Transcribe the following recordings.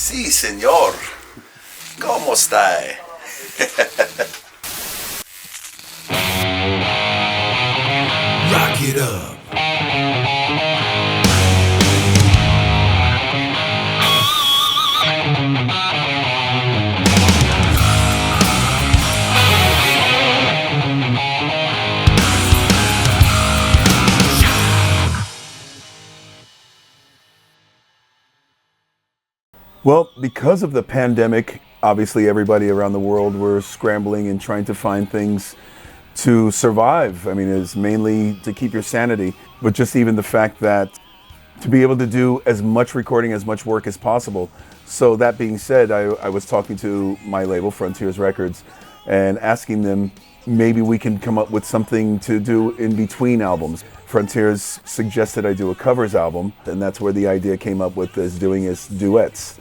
Sí, señor. ¿Cómo está? Rock it up. Well, because of the pandemic, obviously everybody around the world were scrambling and trying to find things to survive. I mean, it's mainly to keep your sanity, but just even the fact that to be able to do as much recording, as much work as possible. So that being said, I was talking to my label, Frontiers Records, and asking them maybe we can come up with something to do in between albums. Frontiers suggested I do a covers album, and that's where the idea came up with as doing as duets.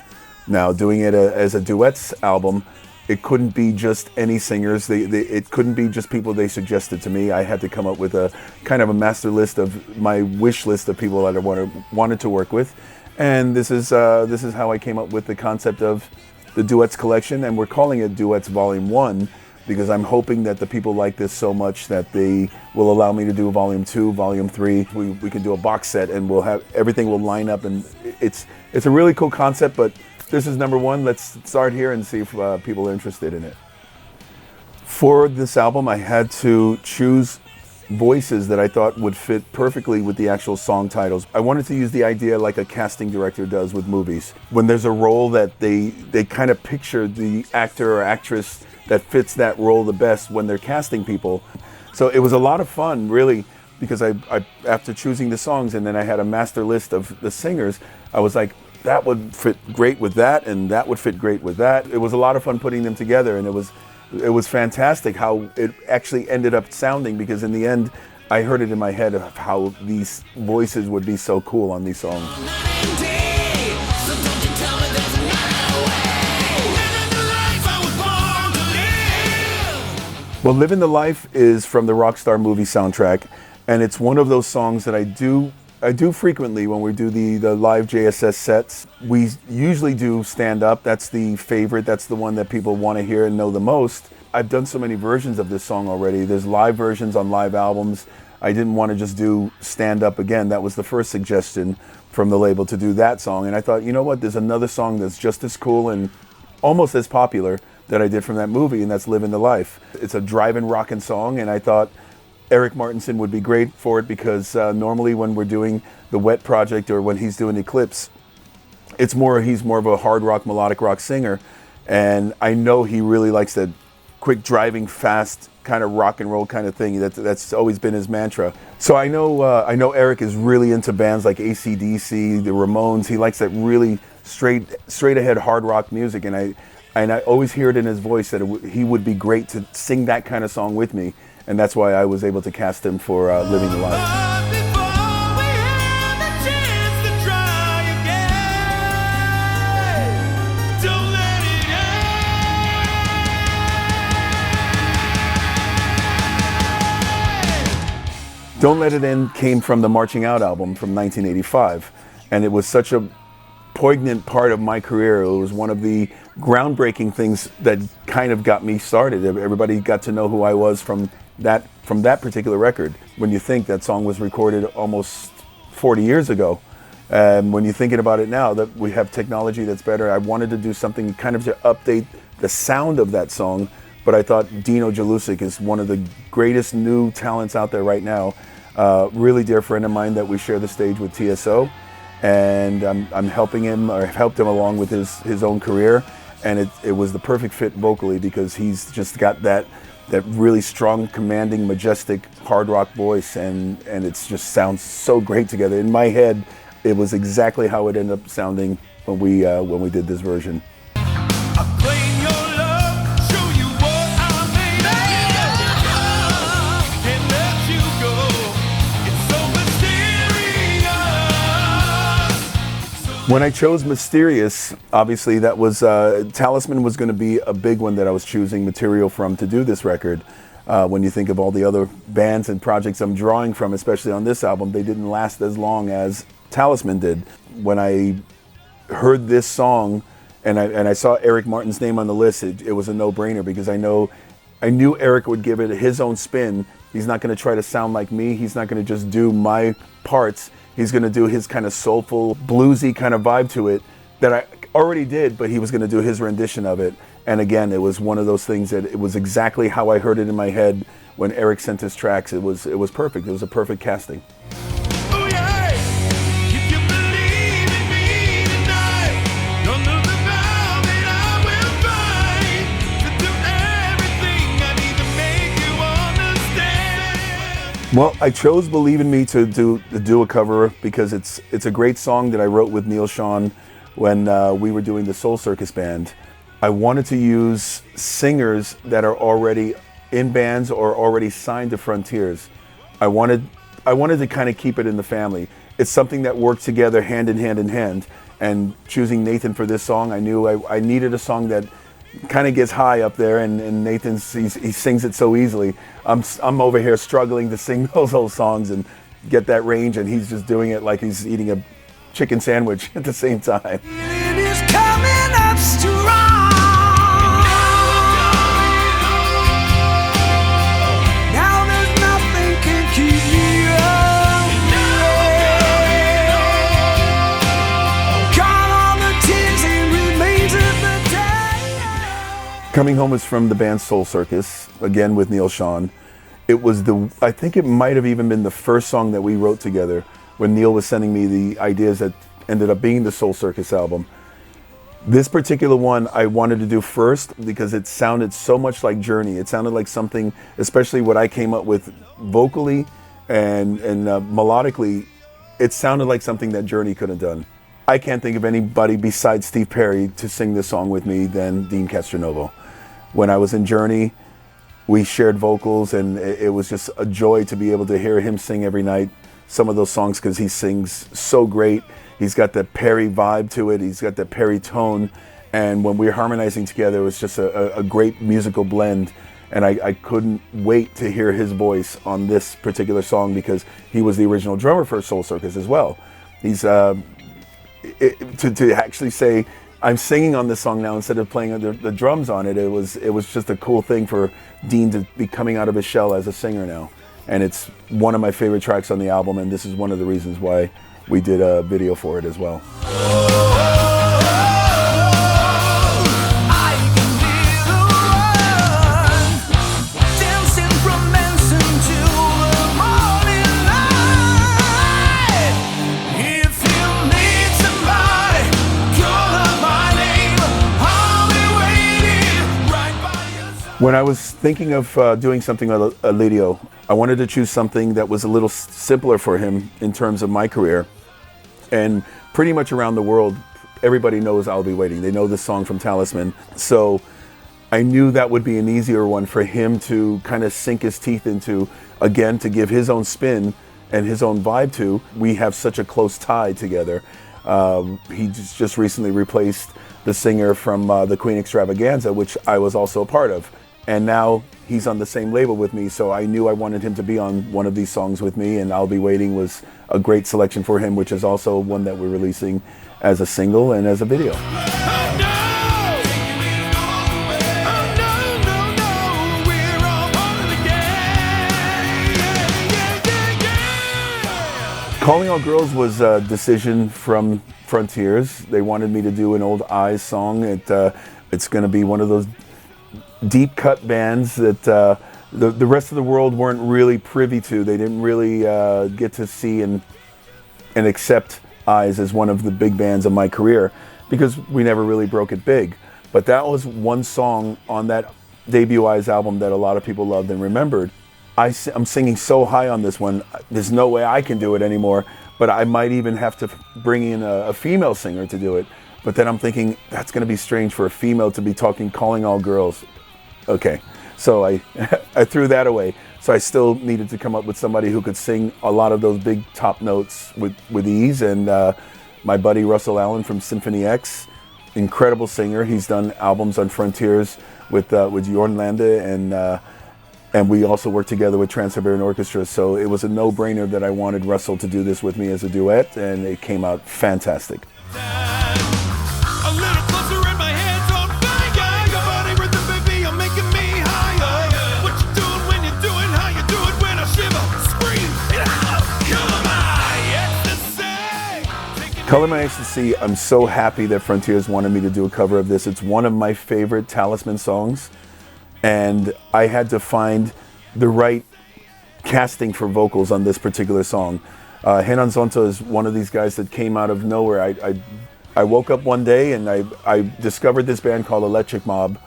Now, doing it as a duets album, it couldn't be just any singers. It couldn't be just people they suggested to me. I had to come up with a kind of a master list of my wish list of people that I wanted to work with. And this is how I came up with the concept of the Duets Collection, and we're calling it Duets Volume 1 because I'm hoping that the people like this so much that they will allow me to do Volume 2, Volume 3. We can do a box set, and we'll have everything will line up, and it's a really cool concept, but this is number 1. Let's start here and see if people are interested in it. For this album, I had to choose voices that I thought would fit perfectly with the actual song titles. I wanted to use the idea like a casting director does with movies. When there's a role that they kind of picture the actor or actress that fits that role the best when they're casting people. So it was a lot of fun, really, because I after choosing the songs and then I had a master list of the singers, I was like, that would fit great with that, and that would fit great with that. It was a lot of fun putting them together, and it was fantastic how it actually ended up sounding, because in the end, I heard it in my head of how these voices would be so cool on these songs. Well, Living the Life is from the Rockstar movie soundtrack, and it's one of those songs that I do frequently when we do the live JSS sets. We usually do stand up. That's the favorite. That's the one that people want to hear and know the most. I've done so many versions of this song already. There's live versions on live albums. I didn't want to just do stand up again. That was the first suggestion from the label to do that song. And I thought, you know what? There's another song that's just as cool and almost as popular that I did from that movie, and that's Living the Life. It's a driving, rockin' song, and I thought Erik Mårtensson would be great for it because normally when we're doing the W.E.T project or when he's doing Eclipse, he's more of a hard rock, melodic rock singer, and I know he really likes that quick driving, fast kind of rock and roll kind of thing. That's always been his mantra. So I know Erik is really into bands like AC/DC, the Ramones. He likes that really straight ahead hard rock music, and I always hear it in his voice that he would be great to sing that kind of song with me. And that's why I was able to cast him for Living the Life. Don't Let It In came from the Marching Out album from 1985. And it was such a poignant part of my career. It was one of the groundbreaking things that kind of got me started. Everybody got to know who I was from that particular record. When you think that song was recorded almost 40 years ago, when you're thinking about it now that we have technology that's better, I wanted to do something kind of to update the sound of that song, but I thought Dino Jelusick is one of the greatest new talents out there right now. Really dear friend of mine that we share the stage with TSO, and I'm helping him, or helped him along with his own career, and it was the perfect fit vocally because he's just got that really strong, commanding, majestic hard rock voice, and it just sounds so great together. In my head, it was exactly how it ended up sounding when we did this version. When I chose Mysterious, obviously that was, Talisman was going to be a big one that I was choosing material from to do this record. When you think of all the other bands and projects I'm drawing from, especially on this album, they didn't last as long as Talisman did. When I heard this song And I saw Erik Mårtensson's name on the list. It was a no-brainer because I knew Erik would give it his own spin. He's not going to try to sound like me. He's not going to just do my parts. He's going to do his kind of soulful, bluesy kind of vibe to it that I already did, but he was going to do his rendition of it. And again, it was one of those things that it was exactly how I heard it in my head when Erik sent his tracks. It was perfect. It was a perfect casting. Well, I chose Believe in Me to do a cover because it's a great song that I wrote with Neil Schon when we were doing the Soul Circus band. I wanted to use singers that are already in bands or already signed to Frontiers. I wanted to kind of keep it in the family. It's something that worked together hand in hand. And choosing Nathan for this song, I knew I needed a song that kind of gets high up there, and Nathan, he sings it so easily. I'm over here struggling to sing those old songs and get that range, and he's just doing it like he's eating a chicken sandwich at the same time. Coming Home is from the band Soul Circus, again with Neil Schon. It was I think it might have even been the first song that we wrote together when Neil was sending me the ideas that ended up being the Soul Circus album. This particular one I wanted to do first because it sounded so much like Journey. It sounded like something, especially what I came up with vocally and melodically, it sounded like something that Journey could have done. I can't think of anybody besides Steve Perry to sing this song with me than Deen Castronovo. When I was in Journey, we shared vocals, and it was just a joy to be able to hear him sing every night some of those songs because he sings so great. He's got that Perry vibe to it. He's got that Perry tone. And when we were harmonizing together, it was just a great musical blend. And I couldn't wait to hear his voice on this particular song because he was the original drummer for Soul Circus as well. He's to actually say I'm singing on this song now instead of playing the drums on it. It was just a cool thing for Deen to be coming out of his shell as a singer now, and it's one of my favorite tracks on the album. And this is one of the reasons why we did a video for it as well. When I was thinking of doing something with Aliro, I wanted to choose something that was a little simpler for him in terms of my career. And pretty much around the world, everybody knows I'll Be Waiting. They know this song from Talisman. So I knew that would be an easier one for him to kind of sink his teeth into, again, to give his own spin and his own vibe to. We have such a close tie together. He just recently replaced the singer from the Queen Extravaganza, which I was also a part of. And now he's on the same label with me, so I knew I wanted him to be on one of these songs with me, and I'll Be Waiting was a great selection for him, which is also one that we're releasing as a single and as a video. Calling All Girls was a decision from Frontiers. They wanted me to do an Old Eyes song. It's going to be one of those deep cut bands that the rest of the world weren't really privy to. They didn't really get to see and accept Eyes as one of the big bands of my career because we never really broke it big. But that was one song on that debut Eyes album that a lot of people loved and remembered. I'm singing so high on this one, there's no way I can do it anymore, but I might even have to bring in a female singer to do it. But then I'm thinking, that's going to be strange for a female to be Calling All Girls. Okay, so I threw that away. So I still needed to come up with somebody who could sing a lot of those big top notes with ease. And my buddy Russell Allen from Symphony X, incredible singer. He's done albums on Frontiers with Jorn Lande, and we also worked together with Trans-Siberian Orchestra. So it was a no-brainer that I wanted Russell to do this with me as a duet, and it came out fantastic. A little closer. Color My Ecstasy, I'm so happy that Frontiers wanted me to do a cover of this. It's one of my favorite Talisman songs, and I had to find the right casting for vocals on this particular song. Renan Zonta is one of these guys that came out of nowhere. I woke up one day and I discovered this band called Electric Mob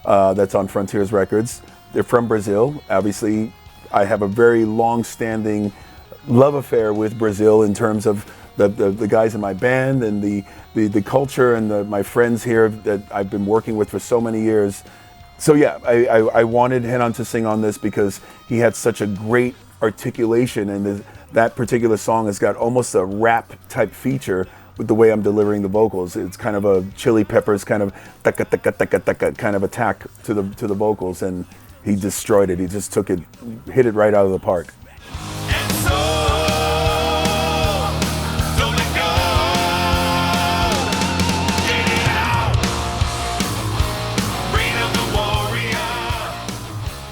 that's on Frontiers Records. They're from Brazil. Obviously, I have a very long-standing love affair with Brazil in terms of the guys in my band and the culture and my friends here that I've been working with for so many years. So yeah, I wanted Renan to sing on this because he had such a great articulation, and that particular song has got almost a rap type feature with the way I'm delivering the vocals. It's kind of a Chili Peppers kind of taka taka taka taka kind of attack to the vocals, and he destroyed it. He just hit it right out of the park.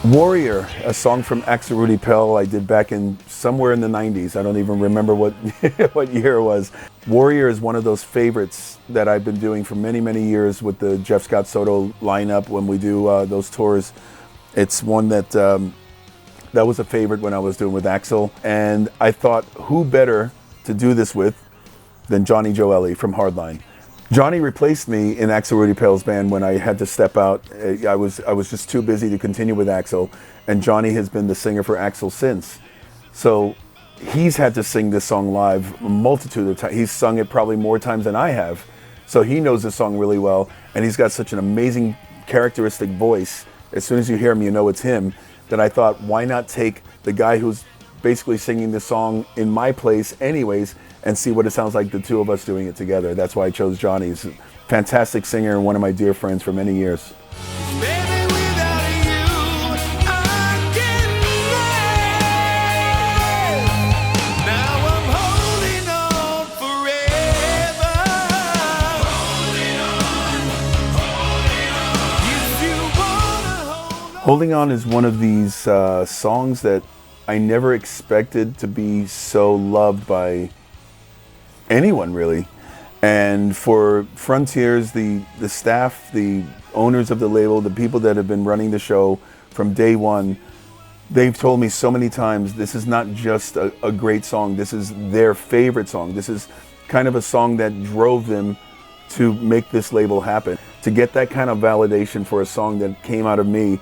Warrior, a song from Axel Rudi Pell I did back in somewhere in the 90s. I don't even remember what what year it was. Warrior is one of those favorites that I've been doing for many, many years with the Jeff Scott Soto lineup when we do those tours. It's one that was a favorite when I was doing with Axel. And I thought, who better to do this with than Johnny Gioeli from Hardline. Johnny replaced me in Axel Rudi Pell's band when I had to step out. I was just too busy to continue with Axel, and Johnny has been the singer for Axel since. So he's had to sing this song live a multitude of times. He's sung it probably more times than I have. So he knows the song really well, and he's got such an amazing characteristic voice. As soon as you hear him, you know it's him. That I thought, why not take the guy who's basically singing the song in my place anyways, and see what it sounds like the two of us doing it together. That's why I chose Johnny. He's a fantastic singer and one of my dear friends for many years. Holding On is one of these songs that I never expected to be so loved by anyone, really. And for Frontiers, the staff, the owners of the label, the people that have been running the show from day one, they've told me so many times, this is not just a great song, this is their favorite song. This is kind of a song that drove them to make this label happen. To get that kind of validation for a song that came out of me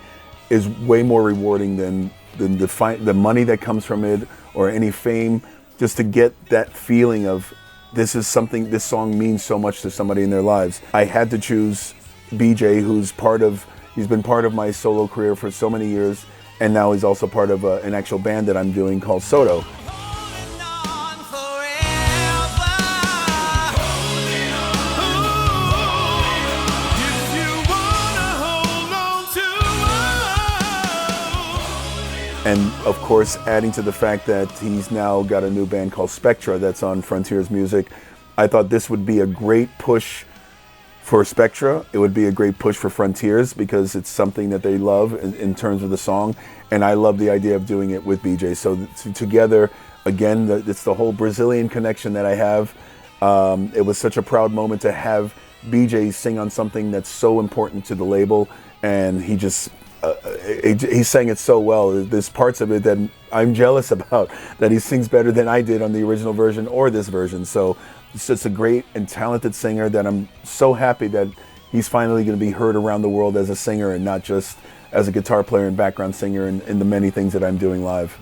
is way more rewarding than the money that comes from it or any fame. Just to get that feeling of this song means so much to somebody in their lives. I had to choose BJ, he's been part of my solo career for so many years, and now he's also part of an actual band that I'm doing called Soto. And of course, adding to the fact that he's now got a new band called Spektra that's on Frontiers Music, I thought this would be a great push for Spektra. It would be a great push for Frontiers because it's something that they love in terms of the song. And I love the idea of doing it with BJ. So together, again, it's the whole Brazilian connection that I have. It was such a proud moment to have BJ sing on something that's so important to the label. And he just... he sang it so well. There's parts of it that I'm jealous about, that he sings better than I did on the original version or this version. So it's just a great and talented singer that I'm so happy that he's finally going to be heard around the world as a singer and not just as a guitar player and background singer in the many things that I'm doing live.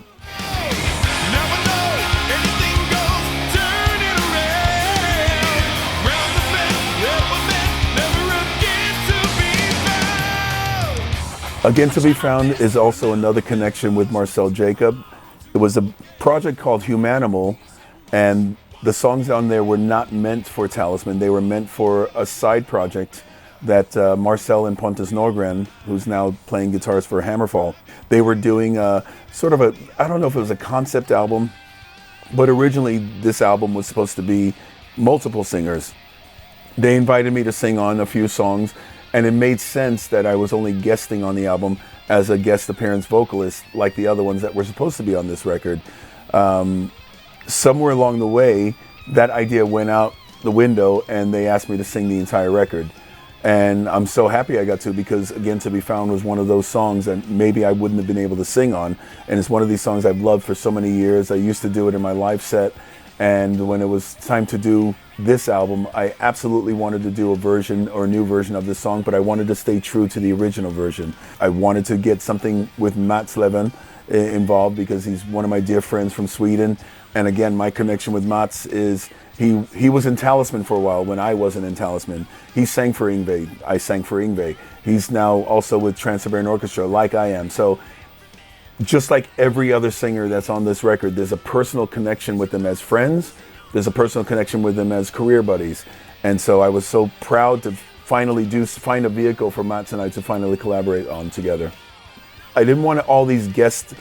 Again to Be Found is also another connection with Marcel Jacob. It was a project called Humanimal, and the songs on there were not meant for Talisman. They were meant for a side project that Marcel and Pontus Norgren, who's now playing guitars for Hammerfall, they were doing I don't know if it was a concept album, but originally this album was supposed to be multiple singers. They invited me to sing on a few songs, and it made sense that I was only guesting on the album as a guest appearance vocalist like the other ones that were supposed to be on this record. Somewhere along the way, that idea went out the window and they asked me to sing the entire record. And I'm so happy I got to, because again, To Be Found was one of those songs that maybe I wouldn't have been able to sing on. And it's one of these songs I've loved for so many years. I used to do it in my live set. And when it was time to do this album, I absolutely wanted to do a version or a new version of this song, but I wanted to stay true to the original version. I wanted to get something with Mats Leven involved because he's one of my dear friends from Sweden. And again, my connection with Mats is he was in Talisman for a while when I wasn't in Talisman. He sang for Yngwie. I sang for Yngwie. He's now also with Trans-Siberian Orchestra, like I am. So just like every other singer that's on this record, there's a personal connection with them as friends. There's a personal connection with them as career buddies. And so I was so proud to finally find a vehicle for Mats and I to finally collaborate on together. I didn't want all these guest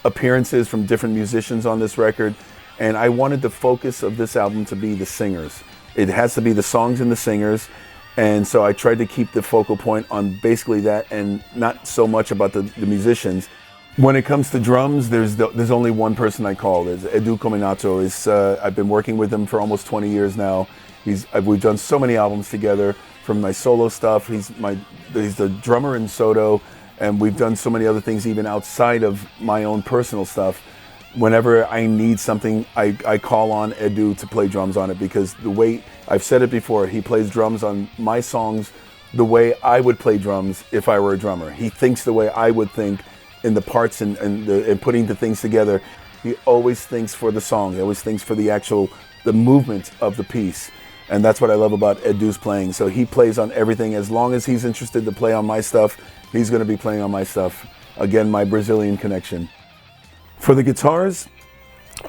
appearances from different musicians on this record. And I wanted the focus of this album to be the singers. It has to be the songs and the singers. And so I tried to keep the focal point on basically that and not so much about the musicians. When it comes to drums, there's only one person I call. There's Edu Cominato. I've been working with him for almost 20 years now. We've done so many albums together, from my solo stuff. He's the drummer in Soto, and we've done so many other things even outside of my own personal stuff. Whenever I need something, I call on Edu to play drums on it, because the way, I've said it before, he plays drums on my songs the way I would play drums if I were a drummer. He thinks the way I would think in the parts and putting the things together. He always thinks for the song. He always thinks for the movement of the piece. And that's what I love about Edu's playing. So he plays on everything. As long as he's interested to play on my stuff, he's going to be playing on my stuff. Again, my Brazilian connection. For the guitars,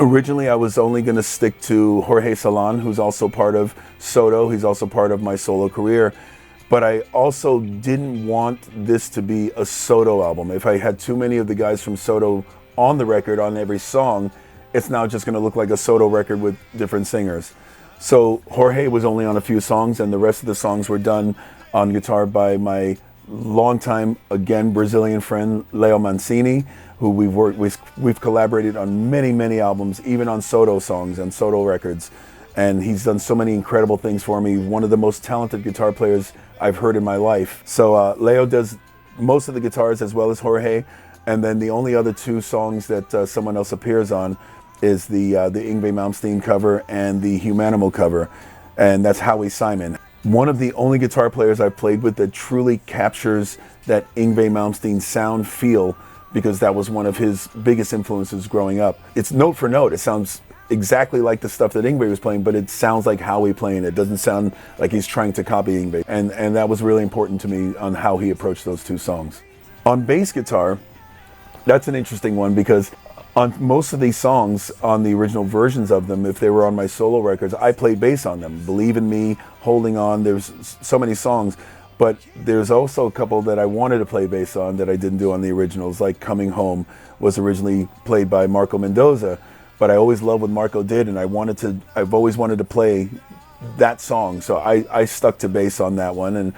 originally I was only going to stick to Jorge Salan, who's also part of Soto. He's also part of my solo career. But I also didn't want this to be a Soto album. If I had too many of the guys from Soto on the record, on every song, it's now just going to look like a Soto record with different singers. So Jorge was only on a few songs, and the rest of the songs were done on guitar by my longtime, again, Brazilian friend, Leo Mancini, who we've collaborated on many albums, even on Soto songs and Soto records. And he's done so many incredible things for me. One of the most talented guitar players I've heard in my life. So Leo does most of the guitars as well as Jorge. And then the only other two songs that someone else appears on is the Yngwie Malmsteen cover and the Humanimal cover. And that's Howie Simon. One of the only guitar players I've played with that truly captures that Yngwie Malmsteen sound feel, because that was one of his biggest influences growing up. It's note for note. It sounds exactly like the stuff that Yngwie was playing, but it sounds like Howie playing it. It doesn't sound like he's trying to copy Yngwie. And that was really important to me on how he approached those two songs. On bass guitar, that's an interesting one, because on most of these songs, on the original versions of them, if they were on my solo records, I played bass on them. Believe in Me, Holding On, there's so many songs. But there's also a couple that I wanted to play bass on that I didn't do on the originals, like Coming Home was originally played by Marco Mendoza. But I always loved what Marco did, and I've always wanted to play that song. So I stuck to bass on that one, and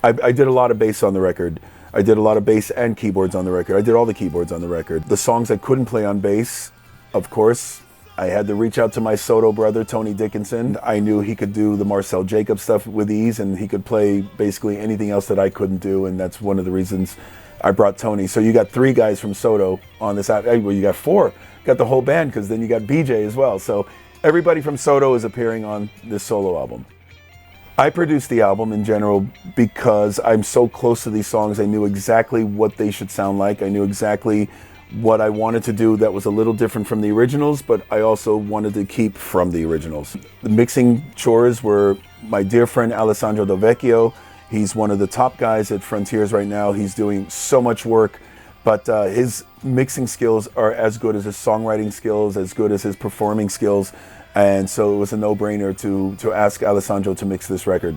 I did a lot of bass on the record. I did a lot of bass and keyboards on the record. I did all the keyboards on the record. The songs I couldn't play on bass, of course, I had to reach out to my Soto brother, Tony Dickinson. I knew he could do the Marcel Jacobs stuff with ease, and he could play basically anything else that I couldn't do, and that's one of the reasons I brought Tony. So you got 3 guys from Soto on this album. Well, you got 4. Got the whole band, because then you got BJ as well. So everybody from Soto is appearing on this solo album. I produced the album in general because I'm so close to these songs. I knew exactly what they should sound like. I knew exactly what I wanted to do that was a little different from the originals, but I also wanted to keep from the originals. The mixing chores were my dear friend Alessandro Del Vecchio. He's one of the top guys at Frontiers right now. He's doing so much work, but his mixing skills are as good as his songwriting skills, as good as his performing skills. And so it was a no-brainer to ask Alessandro to mix this record.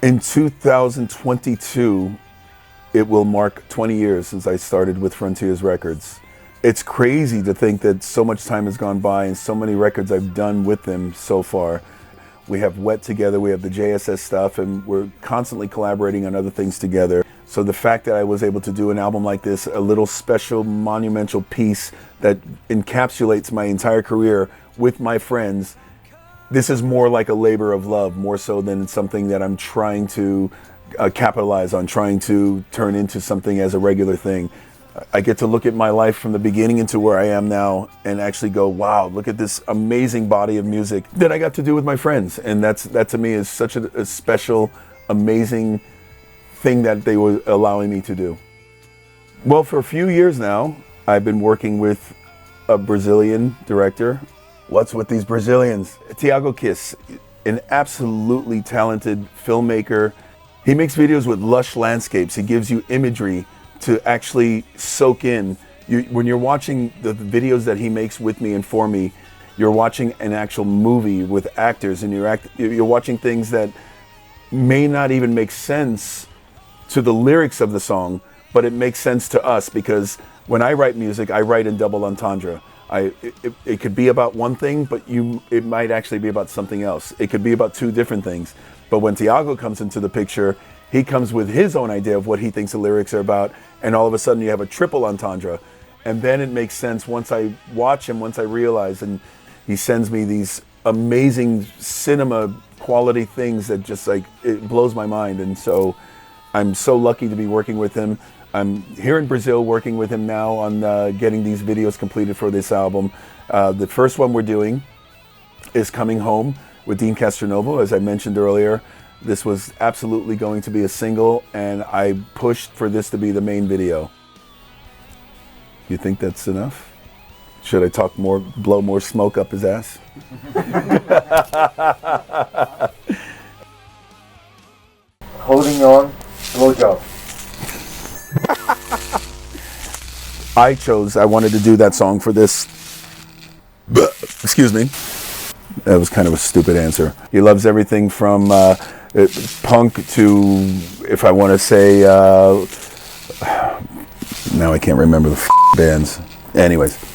In 2022, it will mark 20 years since I started with Frontiers Records. It's crazy to think that so much time has gone by and so many records I've done with them so far. We have W.E.T together, we have the JSS stuff, and we're constantly collaborating on other things together. So the fact that I was able to do an album like this, a little special monumental piece that encapsulates my entire career with my friends, this is more like a labor of love, more so than something that I'm trying to capitalize on, trying to turn into something as a regular thing. I get to look at my life from the beginning into where I am now and actually go, wow, look at this amazing body of music that I got to do with my friends. And that to me is such a special, amazing thing that they were allowing me to do. Well, for a few years now, I've been working with a Brazilian director. What's with these Brazilians? Thiago Kiss, an absolutely talented filmmaker. He makes videos with lush landscapes. He gives you imagery to actually soak in. When you're watching the videos that he makes with me and for me, you're watching an actual movie with actors, and you're watching things that may not even make sense to the lyrics of the song, but it makes sense to us, because when I write music, I write in double entendre. It could be about one thing, but it might actually be about something else. It could be about two different things. But when Thiago comes into the picture, he comes with his own idea of what he thinks the lyrics are about, and all of a sudden you have a triple entendre. And then it makes sense once I watch him, once I realize, and he sends me these amazing cinema quality things that just like, it blows my mind. And so I'm so lucky to be working with him. I'm here in Brazil working with him now on getting these videos completed for this album. The first one we're doing is Coming Home with Deen Castronovo, as I mentioned earlier. This was absolutely going to be a single, and I pushed for this to be the main video. You think that's enough? Should I talk more, blow more smoke up his ass? Holding on, blowjob. I wanted to do that song for this. Excuse me. That was kind of a stupid answer. He loves everything from punk to, if I want to say, now I can't remember the bands. Anyways.